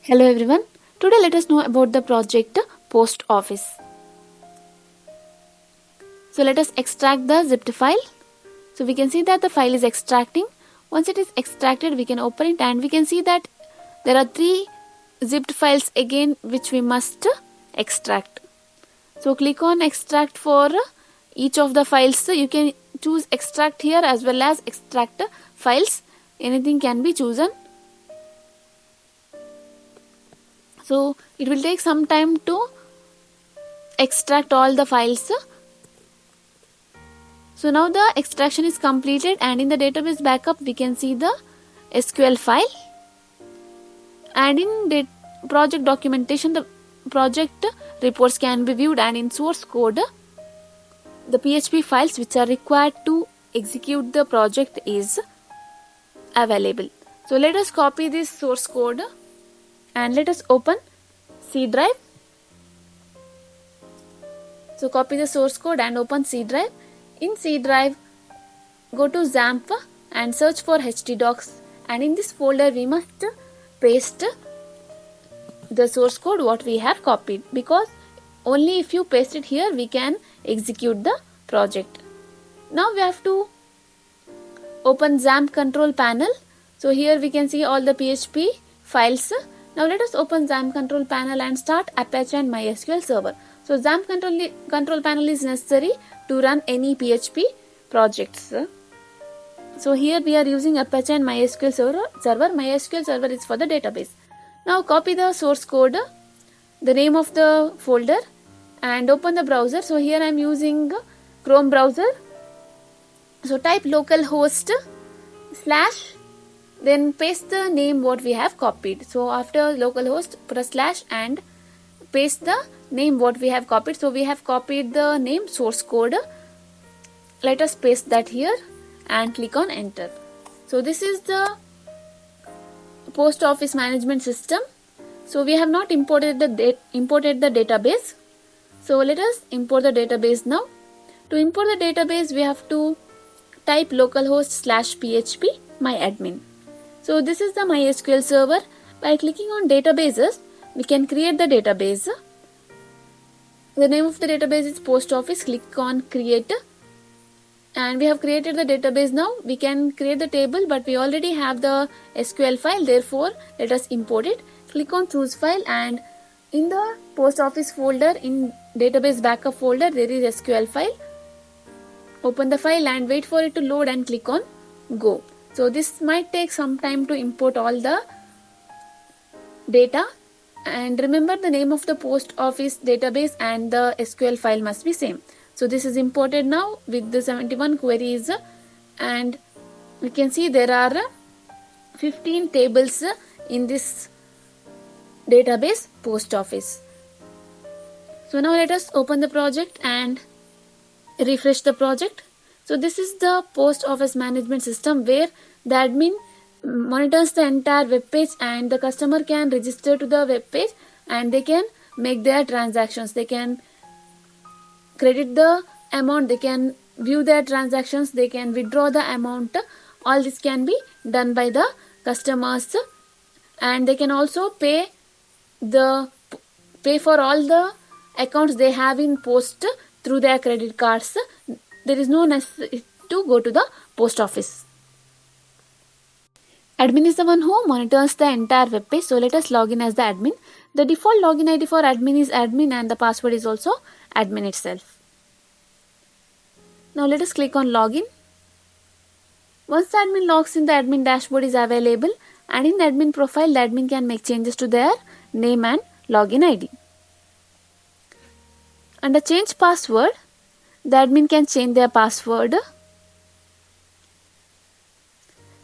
Hello everyone. Today let us know about the project Post Office. So let us extract the zipped file. So we can see that the file is extracting. Once it is extracted, we can open it and we can see that there are three zipped files again which we must extract. So click on extract for each of the files. You can choose extract here as well as extract files. Anything can be chosen. So it will take some time to extract all the files. So now the extraction is completed and in the database backup we can see the SQL file, and in the project documentation the project reports can be viewed, and in source code the PHP files which are required to execute the project is available. So let us copy this source code and let us open C drive. So copy the source code and open C drive. In C drive, go to XAMPP and search for htdocs, and in this folder we must paste the source code what we have copied, because only if you paste it here we can execute the project. Now we have to open XAMPP control panel. So here we can see all the PHP files. Now let us open XAMPP control panel and start Apache and MySQL server. So XAMPP control panel is necessary to run any PHP projects. So here we are using Apache and MySQL server. MySQL server is for the database. Now copy the source code, the name of the folder, and open the browser. So here I am using Chrome browser. So type localhost / then paste the name what we have copied. So after localhost press / and paste the name what we have copied. So we have copied the name source code. Let us paste that here and click on enter. So this is the Post Office Management System. So we have not imported the database. So let us import the database now. To import the database we have to type localhost / php myadmin. So this is the MySQL server. By clicking on databases, we can create the database. The name of the database is Post Office. Click on create, and we have created the database. Now we can create the table, but we already have the SQL file, therefore let us import it. Click on choose file, and in the Post Office folder, in database backup folder, there is SQL file. Open the file and wait for it to load and click on go. So this might take some time to import all the data, and remember the name of the Post Office database and the SQL file must be same. So this is imported now with the 71 queries, and we can see there are 15 tables in this database Post Office. So now let us open the project and refresh the project. So this is the Post Office Management System where the admin monitors the entire web page, and the customer can register to the web page and they can make their transactions. They can credit the amount, they can view their transactions, they can withdraw the amount. All this can be done by the customers, and they can also pay for all the accounts they have in Post through their credit cards. There is no necessity to go to the post office. Admin is the one who monitors the entire web page. So let us log in as the admin. The default login ID for admin is admin, and the password is also admin itself. Now let us click on login. Once the admin logs in, the admin dashboard is available, and in the admin profile the admin can make changes to their name and login ID. Under change password, the admin can change their password.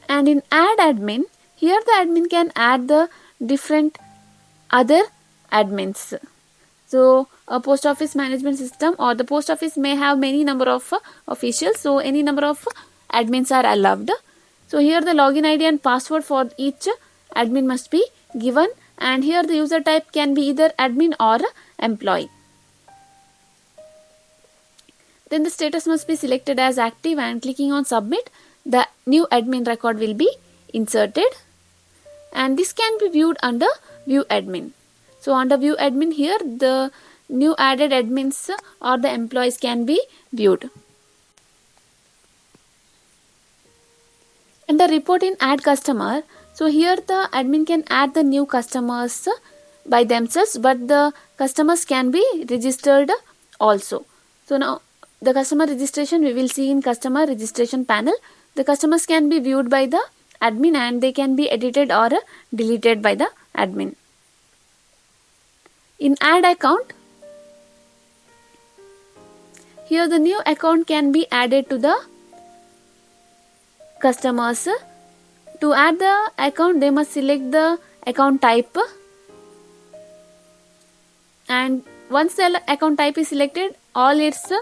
And in add admin, here the admin can add the different other admins. So a Post Office Management System or the post office may have many number of officials, so any number of admins are allowed. So here the login ID and password for each admin must be given, and here the user type can be either admin or employee. Then the status must be selected as active, and clicking on submit, the new admin record will be inserted, and this can be viewed under view admin. So under view admin here, the new added admins or the employees can be viewed. Under report in add customer, so here the admin can add the new customers by themselves, but the customers can be registered also. So now the customer registration we will see in customer registration panel. The customers can be viewed by the admin and they can be edited or deleted by the admin. In add account, here the new account can be added to the customers. To add the account, they must select the account type, and once the account type is selected, all its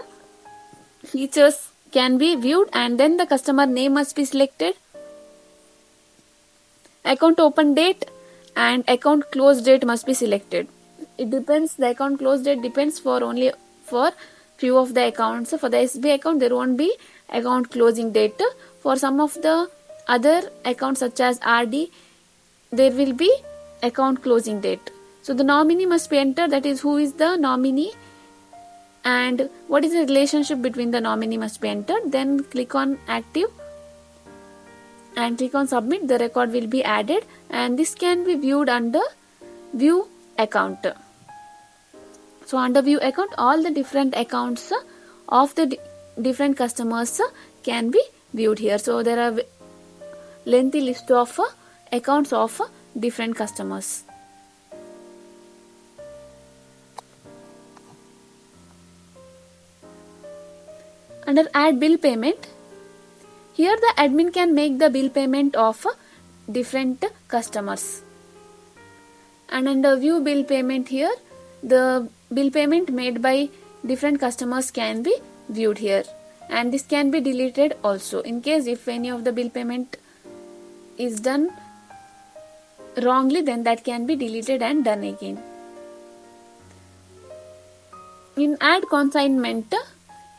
features can be viewed, and then the customer name must be selected, account open date and account close date must be selected. It depends, the account close date depends for only for few of the accounts. For the SBI account there won't be account closing date. For some of the other accounts such as RD, there will be account closing date. So the nominee must be entered, that is who is the nominee and what is the relationship between the nominee must be entered. Then click on active and click on submit. The record will be added and this can be viewed under view account. So under view account, all the different accounts of the different customers can be viewed here. So there are lengthy list of accounts of different customers. Under add bill payment, here the admin can make the bill payment of different customers. And under view bill payment, here the bill payment made by different customers can be viewed here, and this can be deleted also in case if any of the bill payment is done wrongly, then that can be deleted and done again. In add consignment,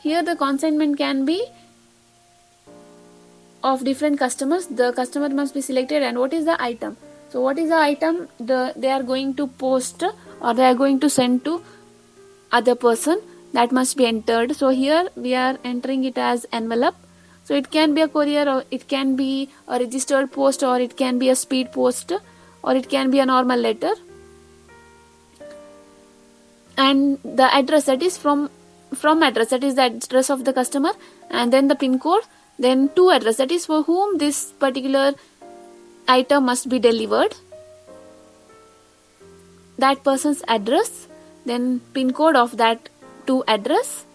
here the consignment can be of different customers. The customer must be selected and what is the item. So what is the item they are going to post or they are going to send to other person, that must be entered. So here we are entering it as envelope. So it can be a courier or it can be a registered post or it can be a speed post or it can be a normal letter. And the address, that is from address, that is the address of the customer, and then the pin code, then to address, that is for whom this particular item must be delivered, that person's address, then pin code of that to address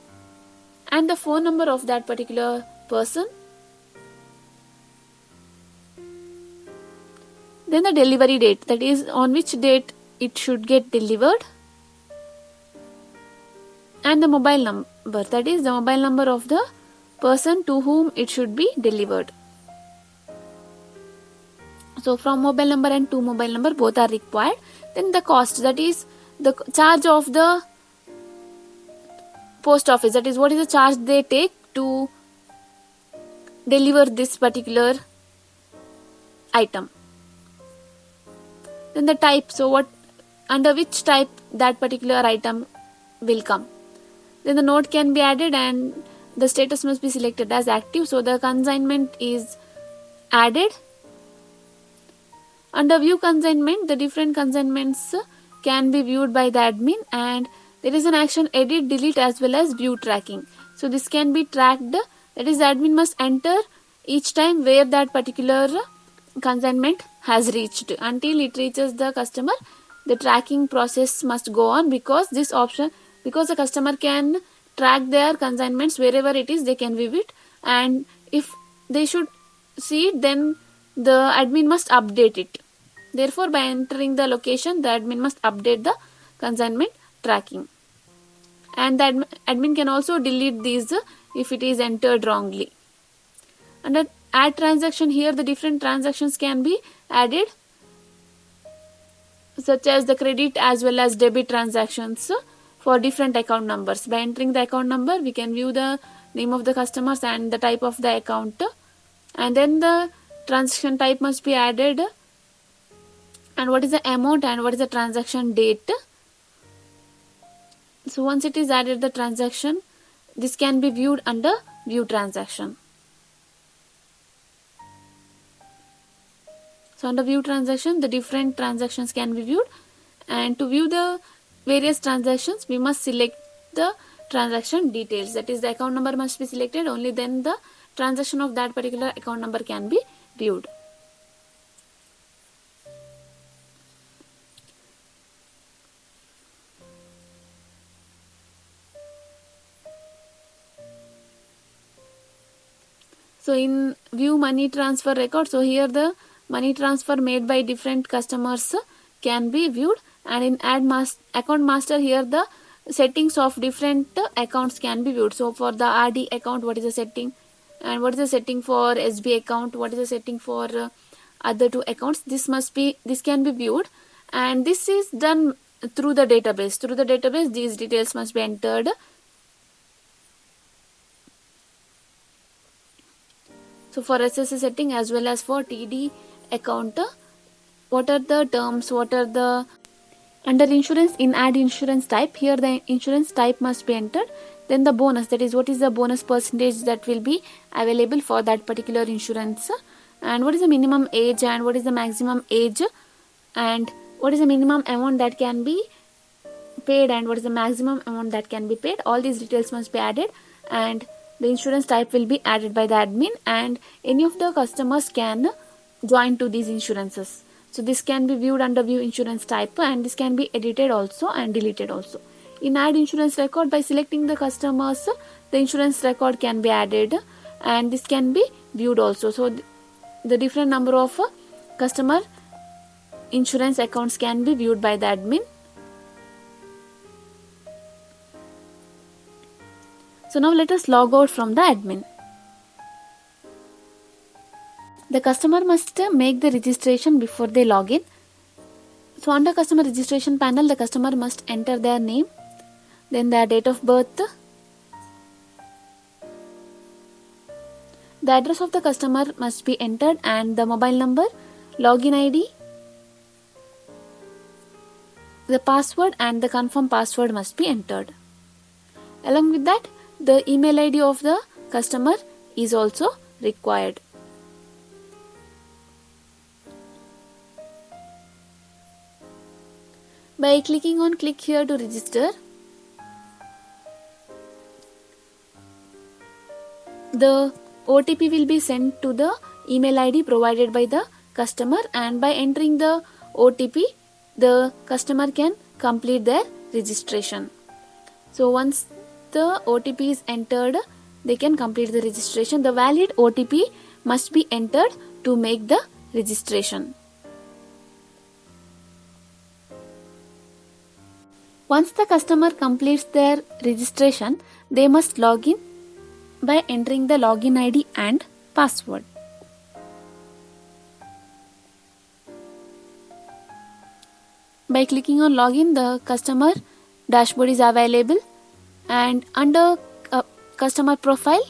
and the phone number of that particular person, then the delivery date, that is on which date it should get delivered, and the mobile number, that is the mobile number of the person to whom it should be delivered. So from mobile number and to mobile number both are required. Then the cost, that is the charge of the post office, that is what is the charge they take to deliver this particular item. Then the type, so what under which type that particular item will come. Then the note can be added and the status must be selected as active, so the consignment is added. Under view consignment, the different consignments can be viewed by the admin, and there is an action edit, delete as well as view tracking. So this can be tracked, that is the admin must enter each time where that particular consignment has reached. Until it reaches the customer, the tracking process must go on, because this option, because the customer can track their consignments wherever it is, they can view it, and if they should see it, then the admin must update it. Therefore, by entering the location, the admin must update the consignment tracking, and the admin can also delete these if it is entered wrongly. Under add transaction, here the different transactions can be added, such as the credit as well as debit transactions for different account numbers. By entering the account number, we can view the name of the customers and the type of the account, and then the transaction type must be added, and what is the amount and what is the transaction date. So once it is added the transaction, this can be viewed under view transaction. So under view transaction, the different transactions can be viewed, and to view the various transactions we must select the transaction details, that is the account number must be selected, only then the transaction of that particular account number can be viewed. So in view money transfer record, so here the money transfer made by different customers can be viewed, and in account master, here the settings of different accounts can be viewed. So for the RD account, what is the setting, and what is the setting for SB account, what is the setting for other two accounts, this can be viewed, and this is done through the database. Through the database, these details must be entered. So for SSA setting as well as for TD account, what are the terms, what are the under insurance, in add insurance type, here the insurance type must be entered, then the bonus, that is what is the bonus percentage that will be available for that particular insurance, and what is the minimum age and what is the maximum age, and what is the minimum amount that can be paid and what is the maximum amount that can be paid. All these details must be added, and the insurance type will be added by the admin, and any of the customers can join to these insurances. So this can be viewed under view insurance type, and this can be edited also and deleted also. In add insurance record, by selecting the customers, the insurance record can be added, and this can be viewed also. So the different number of customer insurance accounts can be viewed by the admin. So now let us log out from the admin. The customer must make the registration before they log in. So under customer registration panel, the customer must enter their name, then their date of birth, the address of the customer must be entered, and the mobile number, login ID, the password and the confirm password must be entered. Along with that, the email ID of the customer is also required. By clicking on click here to register, the OTP will be sent to the email ID provided by the customer, and by entering the OTP, the customer can complete their registration. So once the OTP is entered, they can complete the registration. The valid OTP must be entered to make the registration. Once the customer completes their registration, they must log in by entering the login ID and password. By clicking on login, the customer dashboard is available, and under customer profile,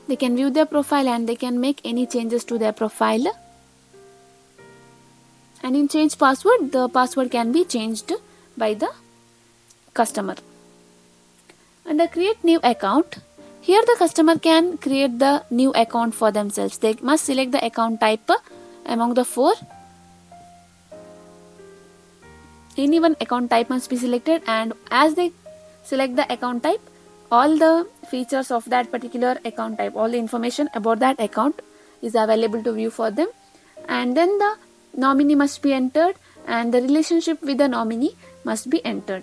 they can view their profile and they can make any changes to their profile. And in change password, the password can be changed by the customer. Under create new account, here the customer can create the new account for themselves. They must select the account type among the four. Any one account type must be selected, and as they select the account type, all the features of that particular account type, all the information about that account is available to view for them. And then the nominee must be entered, and the relationship with the nominee must be entered.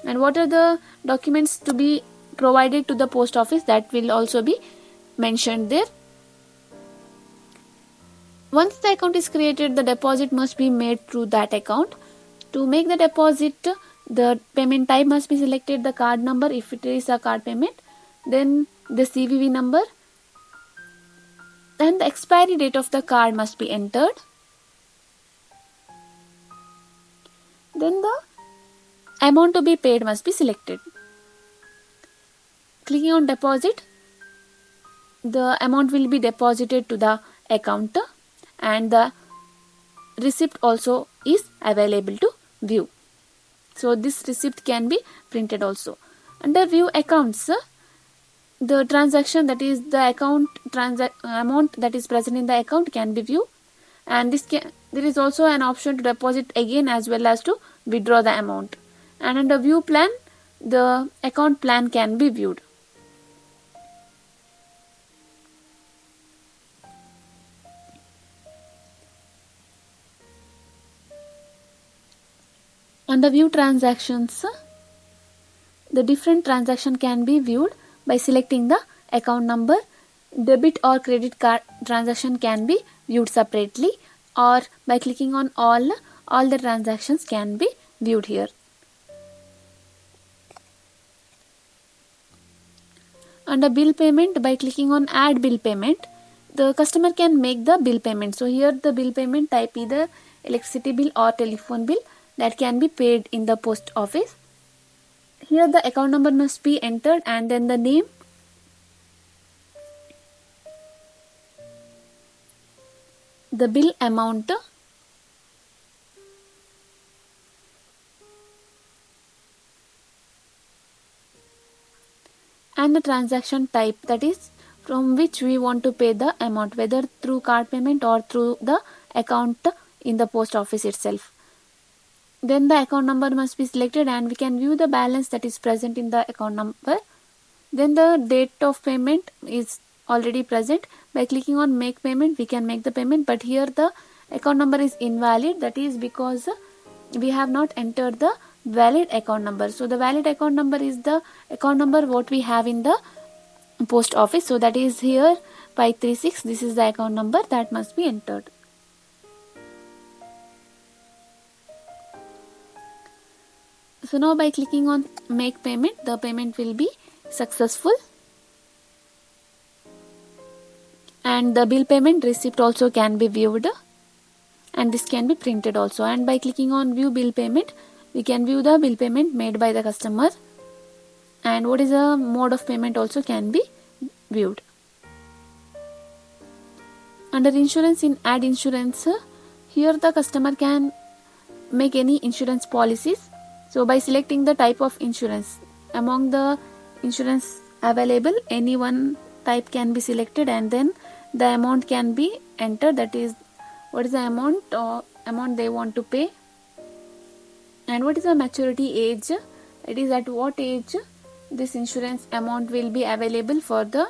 And what are the documents to be provided to the post office, that will also be mentioned there. Once the account is created, the deposit must be made through that account. To make the deposit, the payment type must be selected, the card number if it is a card payment, then the CVV number, and the expiry date of the card must be entered. Then the amount to be paid must be selected. Clicking on deposit, the amount will be deposited to the account. and the receipt also is available to view. So this receipt can be printed also. Under view accounts, the transaction, that is the account amount that is present in the account, can be viewed, and there is also an option to deposit again as well as to withdraw the amount. And under view plan, the account plan can be viewed. Under view transactions, the different transaction can be viewed by selecting the account number. Debit or credit card transaction can be viewed separately, or by clicking on all the transactions can be viewed here. Under bill payment, by clicking on add bill payment, the customer can make the bill payment. So here the bill payment type either electricity bill or telephone bill that can be paid in the post office. Here the account number must be entered, and then the name, the bill amount, and the transaction type, that is from which we want to pay the amount, whether through card payment or through the account in the post office itself. Then the account number must be selected, and we can view the balance that is present in the account number. Then the date of payment is already present. By clicking on make payment, we can make the payment, but here the account number is invalid. That is because we have not entered the valid account number. So the valid account number is the account number what we have in the post office. So that is here 536. This is the account number that must be entered. So now by clicking on make payment, the payment will be successful, and the bill payment receipt also can be viewed, and this can be printed also. And by clicking on view bill payment, we can view the bill payment made by the customer, and what is the mode of payment also can be viewed. Under insurance, in add insurance, here the customer can make any insurance policies. So by selecting the type of insurance, among the insurance available, any one type can be selected, and then the amount can be entered, that is what is the amount they want to pay, and what is the maturity age, it is at what age this insurance amount will be available for the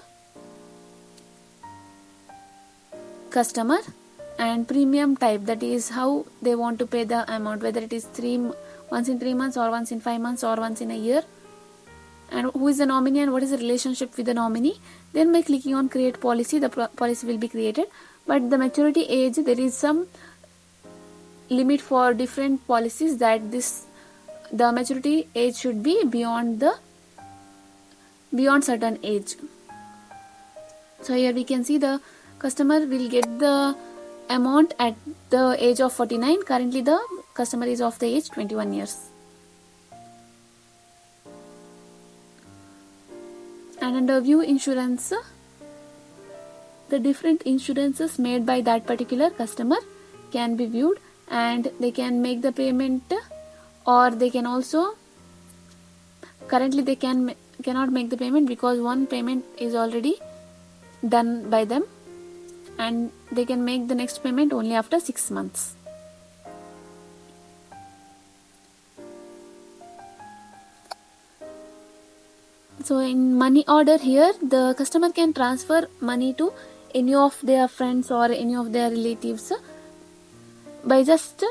customer, and premium type, that is how they want to pay the amount, whether it is once in 3 months or once in 5 months or once in a year, and who is the nominee and what is the relationship with the nominee. Then by clicking on create policy, the policy will be created, but the maturity age, there is some limit for different policies, that the maturity age should be beyond certain age. So here we can see the customer will get the amount at the age of 49. Currently the customer is of the age 21 years. And under view insurance, the different insurances made by that particular customer can be viewed, and they can make the payment, or they can also, currently they cannot make the payment because one payment is already done by them, and they can make the next payment only after 6 months. So in money order, here the customer can transfer money to any of their friends or any of their relatives by just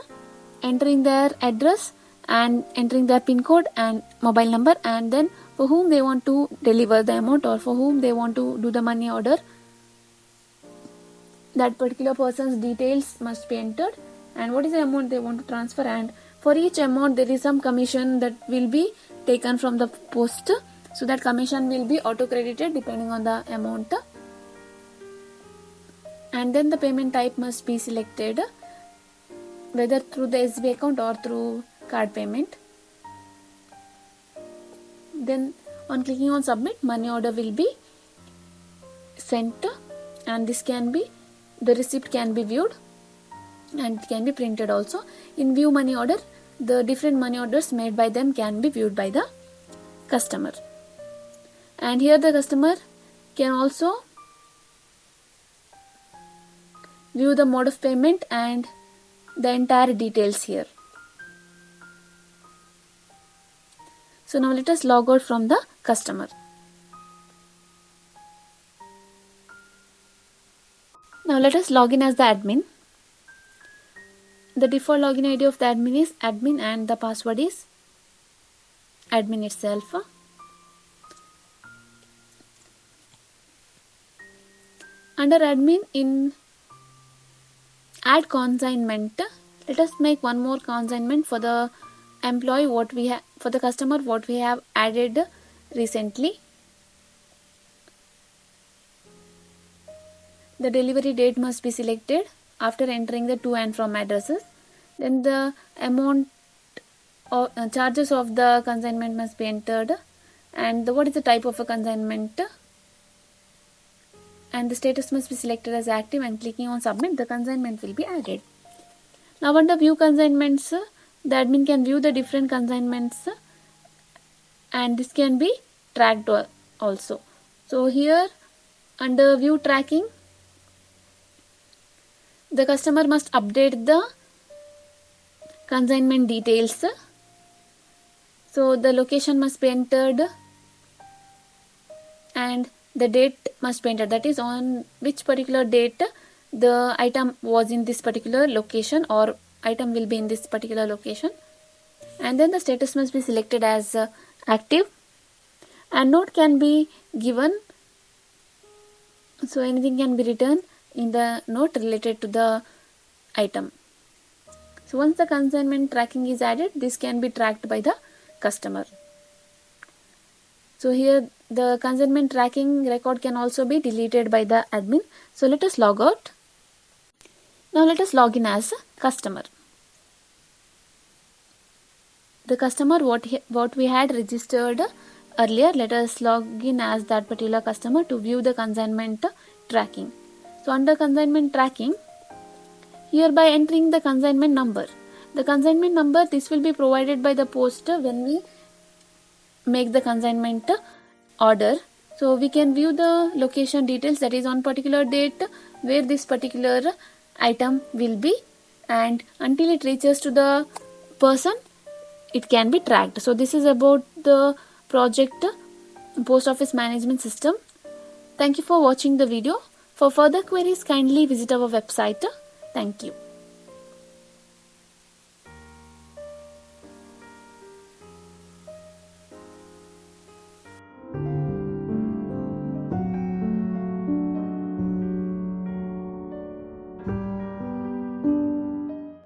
entering their address and entering their PIN code and mobile number, and then for whom they want to deliver the amount or for whom they want to do the money order, that particular person's details must be entered, and what is the amount they want to transfer, and for each amount there is some commission that will be taken from the post. So that commission will be auto credited depending on the amount, and then the payment type must be selected, whether through the SB account or through card payment. Then on clicking on submit, money order will be sent, and the receipt can be viewed. and it can be printed also. In view money order, the different money orders made by them can be viewed by the customer. And here the customer can also view the mode of payment and the entire details here. So now let us log out from the customer. Now let us log in as the admin. The default login ID of the admin is admin and the password is admin itself. Under admin, in add consignment, let us make one more consignment for the employee what we have, for the customer what we have added recently. The delivery date must be selected after entering the to and from addresses. Then the amount or charges of the consignment must be entered, and what is the type of a consignment, and the status must be selected as active, and clicking on submit, the consignment will be added. Now under view consignments, the admin can view the different consignments and this can be tracked also. So here under view tracking, the customer must update the consignment details. So the location must be entered and the date must be entered, that is on which particular date the item was in this particular location or item will be in this particular location. And then the status must be selected as active, and note can be given, so anything can be written in the note related to the item. So once the consignment tracking is added, this can be tracked by the customer. So here the consignment tracking record can also be deleted by the admin. So let us log out. Now let us log in as a customer. The customer what we had registered earlier, let us log in as that particular customer to view the consignment tracking. So under consignment tracking, here by entering the consignment number, this will be provided by the poster when we make the consignment order. So we can view the location details, that is on particular date where this particular item will be, and until it reaches to the person it can be tracked. So this is about the project Post Office Management System. Thank you for watching the video. For further queries, kindly visit our website. Thank you.